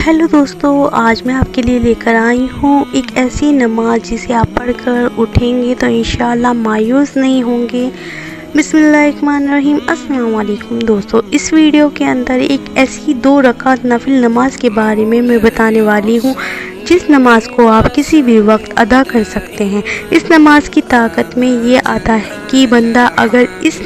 Hello दोस्तों, आज मैं आपके लिए लेकर आई हूँ एक ऐसी नमाज जिसे आप पढ़कर उठेंगे तो इंशाअल्लाह मायूस नहीं होंगे। बिस्मिल्लाहिर्रहमानिर्रहीम। अस्सलाम वालेकुम दोस्तों, इस वीडियो के अंदर एक ऐसी 2 रकात नफिल नमाज के बारे में मैं बताने वाली हूँ जिस नमाज को आप किसी भी वक्त अदा कर सकते हैं। इस नमाज की ताकत में ये आता है कि बंदा अगर इस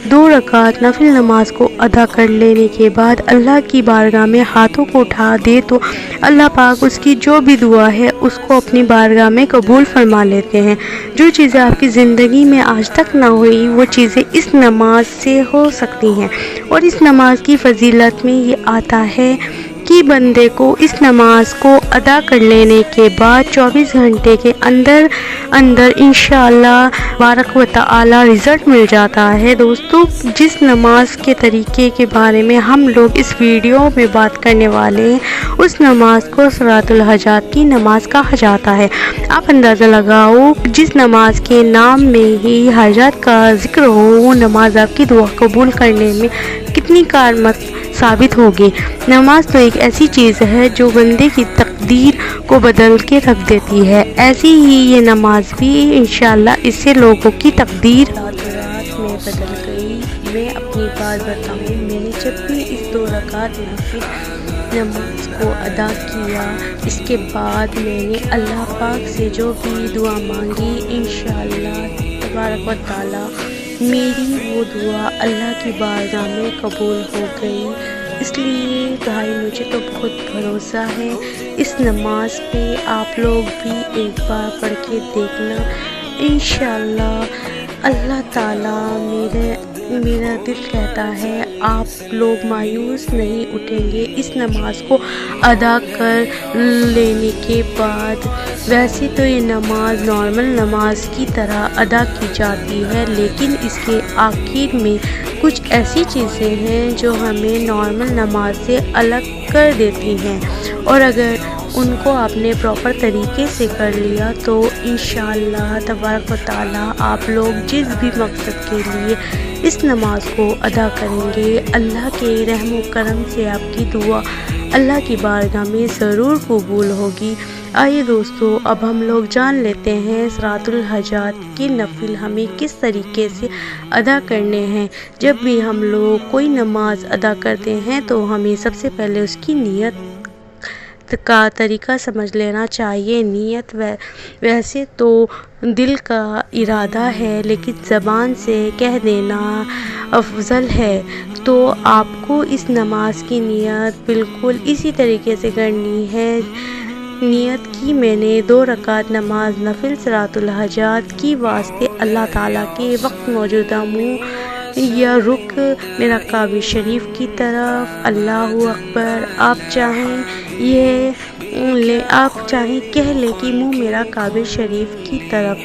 2 रकात नफिल नमाज को अदा कर लेने के बाद अल्लाह की बारगाह में हाथों को उठा दे तो अल्लाह पाक उसकी जो भी दुआ है उसको अपनी बारगाह में कबूल फरमा लेते हैं। जो चीज़ें आपकी ज़िंदगी में आज तक ना हुई वो चीज़ें इस नमाज से हो सकती हैं। और इस नमाज की फजीलत में ये आता है कि बंदे को इस नमाज को अदा कर लेने के बाद 24 घंटे के अंदर अंदर इंशाअल्लाह बारक व तआला रिज़ल्ट मिल जाता है। दोस्तों, जिस नमाज के तरीके के बारे में हम लोग इस वीडियो में बात करने वाले हैं उस नमाज को सलातुल हाजात की नमाज कहा जाता है। आप अंदाज़ा लगाओ, जिस नमाज के नाम में ही हाजात का जिक्र हो वो नमाज आपकी दुआ कबूल करने में कितनी कारगर साबित होगी। नमाज तो एक ऐसी चीज़ है जो बंदे की तकदीर को बदल के रख देती है। ऐसी ही ये नमाज भी इंशाअल्लाह इससे लोगों की तकदीर रात में बदल गई। मैं अपनी बात बताऊँ, मैंने जब भी इस 2 रकात नफिल नमाज को अदा किया इसके बाद मैंने अल्लाह पाक से जो भी दुआ मांगी इंशाअल्लाह तबारक व तआला मेरी वो दुआ अल्लाह की बारगाह में कबूल हो गई। इसलिए भाई मुझे तो बहुत भरोसा है इस नमाज पे। आप लोग भी एक बार पढ़ के देखना, इंशाअल्लाह अल्लाह ताला मेरा दिल कहता है आप लोग मायूस नहीं उठेंगे इस नमाज को अदा कर लेने के बाद। वैसे तो ये नमाज नॉर्मल नमाज की तरह अदा की जाती है, लेकिन इसके आखिर में कुछ ऐसी चीज़ें हैं जो हमें नॉर्मल नमाज से अलग कर देती हैं। और अगर उनको आपने प्रॉपर तरीके से कर लिया तो इंशाअल्लाह तबारक व तआला आप लोग जिस भी मकसद के लिए इस नमाज को अदा करेंगे अल्लाह के रहम व करम से आपकी दुआ अल्लाह की बारगाह में ज़रूर कबूल होगी। आइए दोस्तों, अब हम लोग जान लेते हैं सलातुल हाजात की नफिल हमें किस तरीके से अदा करने हैं। जब भी हम लोग कोई नमाज अदा करते हैं तो हमें सबसे पहले उसकी नियत का तरीका समझ लेना चाहिए। नियत वैसे तो दिल का इरादा है, लेकिन ज़बान से कह देना अफजल है। तो आपको इस नमाज की नियत बिल्कुल इसी तरीके से करनी है। नियत की मैंने 2 रकात नमाज नफिल सलातुल हाजात की वास्ते अल्लाह ताला के वक्त मौजूदा मुँह या रुख मेरा काबे शरीफ की तरफ। अल्लाहु अकबर। आप चाहें कह लें कि मुँह मेरा काबे शरीफ की तरफ,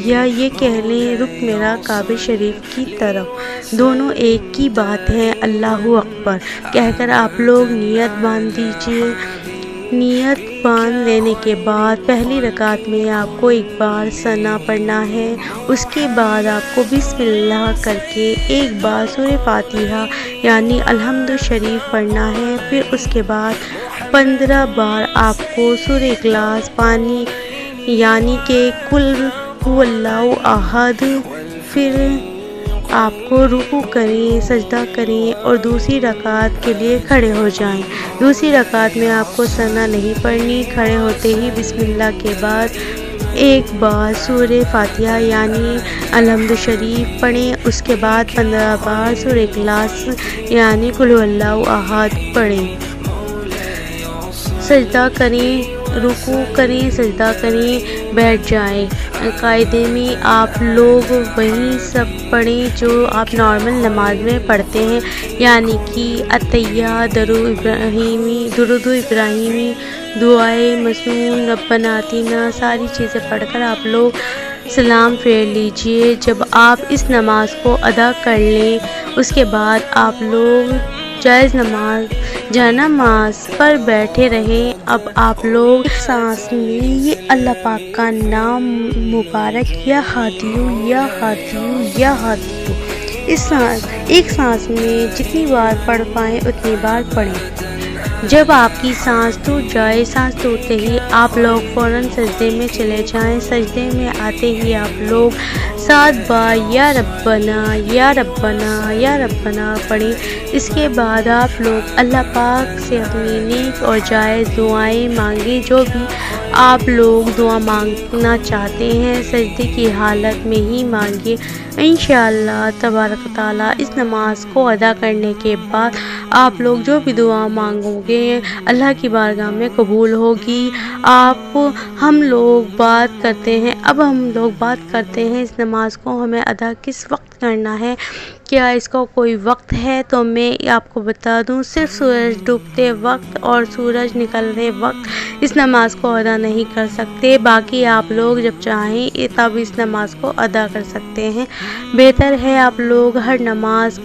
या ये कह लें रुख मेरा काबे शरीफ की तरफ। दोनों एक ही बात है। अल्लाहु अकबर कहकर आप लोग नियत बांध दीजिए। नियत बांध लेने के बाद पहली रकात में आपको एक बार सना पढ़ना है। उसके बाद आपको बिस्मिल्लाह करके एक बार सूरह फातिहा यानी अल्हम्दु शरीफ पढ़ना है। फिर उसके बाद 15 बार आपको सूरह इखलास पानी यानी कि कुल हुवल्लाहु अहद। फिर आपको रुकू करें, सजदा करें और दूसरी रकात के लिए खड़े हो जाएं। दूसरी रकात में आपको सना नहीं पढ़नी। खड़े होते ही बिस्मिल्लाह के बाद एक बार सूरह फातिहा यानी अल्हम्दु शरीफ पढ़ें। उसके बाद 15 बार सूरह इखलास यानी कुल हुवल्लाहु अहद पढ़ें। सजदा करें, रुकू करें, सजदा करें, बैठ जाएं। कायदे में आप लोग वही सब पढ़ें जो आप नॉर्मल नमाज में पढ़ते हैं, यानी कि अत्तहियात, दुरूद इब्राहिमी, दुआए मसनून, रब्बना आतिना, सारी चीज़ें पढ़कर आप लोग सलाम फेर लीजिए। जब आप इस नमाज को अदा कर लें उसके बाद आप लोग नमाज पर बैठे रहें। अब आप लोग सांस में ये अल्लाह पाक का नाम मुबारक या हादियो या हादियो या हादियो इस एक सांस में जितनी बार पढ़ पाएँ उतनी बार पढ़ें। جب آپ کی سانس ٹوٹ جائے، سانس ٹوٹتے ہی آپ لوگ فوراً سجدے میں چلے جائیں۔ سجدے میں آتے ہی آپ لوگ 7 بار یا ربنا یا ربنا یا ربنا پڑھیں۔ اس کے بعد آپ لوگ اللہ پاک سے اپنی نیک اور جائز دعائیں مانگیں، جو بھی آپ لوگ دعا مانگنا چاہتے ہیں سجدے کی حالت میں ہی مانگیں۔ انشاءاللہ تبارک و تعالیٰ اس نماز کو ادا کرنے کے بعد آپ لوگ جو بھی دعا مانگو گے اللہ کی بارگاہ میں قبول ہوگی۔ ہم لوگ بات کرتے ہیں اس نماز کو ہمیں ادا کس وقت کرنا ہے، کیا اس کا کوئی وقت ہے؟ تو میں آپ کو بتا دوں، صرف سورج ڈوبتے وقت اور سورج نکلتے وقت اس نماز کو ادا نہیں کر سکتے، باقی آپ لوگ جب چاہیں تب اس نماز کو ادا کر سکتے ہیں۔ بہتر ہے آپ لوگ ہر نماز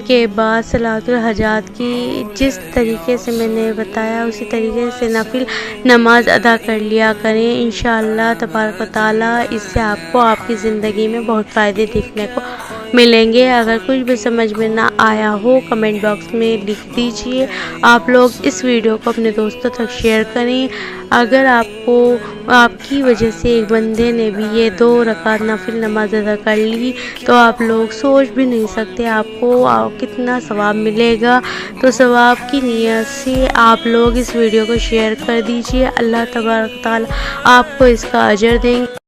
کے بعد صلاۃ الحاجات کی جس طریقے سے میں نے بتایا اسی طریقے سے نفل نماز ادا کر لیا کریں۔ انشاءاللہ تبارک و تعالیٰ اس سے آپ کو آپ کی زندگی میں بہت فائدے دیکھنے کو ملیں گے۔ اگر کچھ بھی سمجھ میں نہ آیا ہو کمنٹ باکس میں لکھ دیجئے۔ آپ لوگ اس ویڈیو کو اپنے دوستوں تک شیئر کریں۔ اگر آپ کی وجہ سے ایک بندے نے بھی یہ 2 رکعت نفل نماز ادا کر لی تو آپ لوگ سوچ بھی نہیں سکتے آپ کو کتنا ثواب ملے گا۔ تو ثواب کی نیت سے آپ لوگ اس ویڈیو کو شیئر کر دیجئے۔ اللہ تبارک و تعالیٰ آپ کو اس کا اجر دیں گے۔